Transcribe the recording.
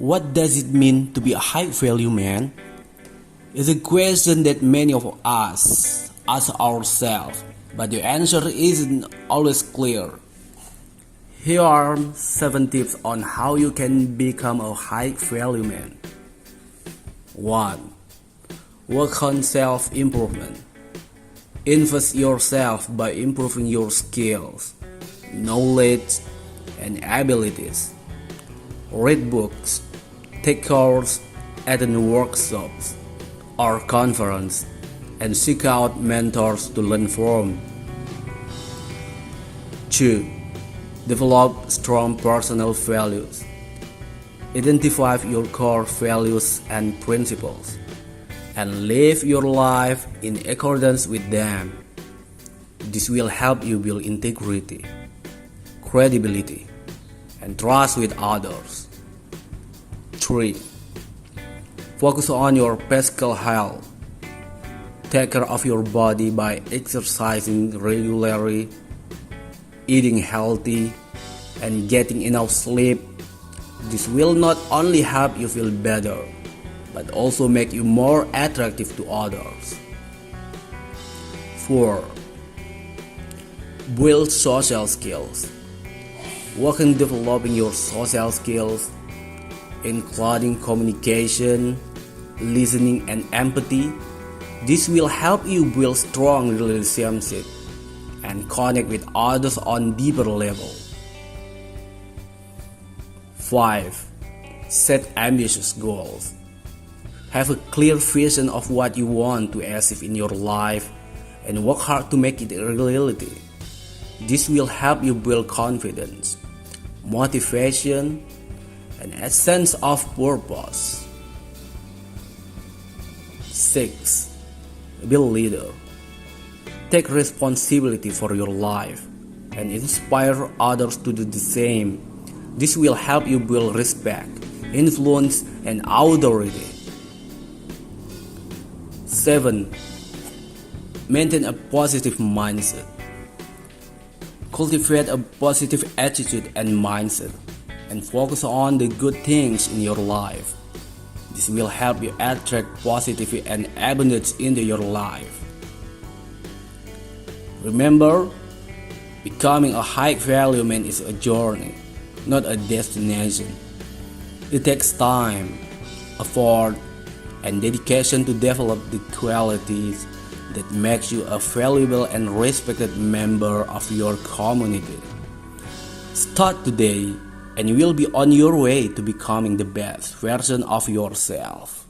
What does it mean to be a high value man? It's a question that many of us ask ourselves, but the answer isn't always clear. Here are 7 tips on how you can become a high value man. 1. Work on self improvement. Invest yourself by improving your skills, knowledge, and abilities. Read books, take courses, attend workshops or conferences, and seek out mentors to learn from. 2. Develop strong personal values. Identify your core values and principles, and live your life in accordance with them. This will help you build integrity, credibility, and trust with others. 3. Focus on your physical health. Take care of your body by exercising regularly, eating healthy, and getting enough sleep. This will not only help you feel better, but also make you more attractive to others. 4. Build social skills. Work on developing your social skills, including communication, listening, and empathy. This will help you build strong relationships and connect with others on deeper level. 5. Set ambitious goals. Have a clear vision of what you want to achieve in your life and work hard to make it a reality. This will help you build confidence, motivation, and a sense of purpose. 6. Be a leader. Take responsibility for your life and inspire others to do the same. This will help you build respect, influence, and authority. 7. Maintain a positive mindset. Cultivate a positive attitude and mindset, and focus on the good things in your life. This will help you attract positivity and abundance into your life. Remember, becoming a high value man is a journey, not a destination. It takes time, effort, and dedication to develop the qualities that makes you a valuable and respected member of your community. Start today, and you will be on your way to becoming the best version of yourself.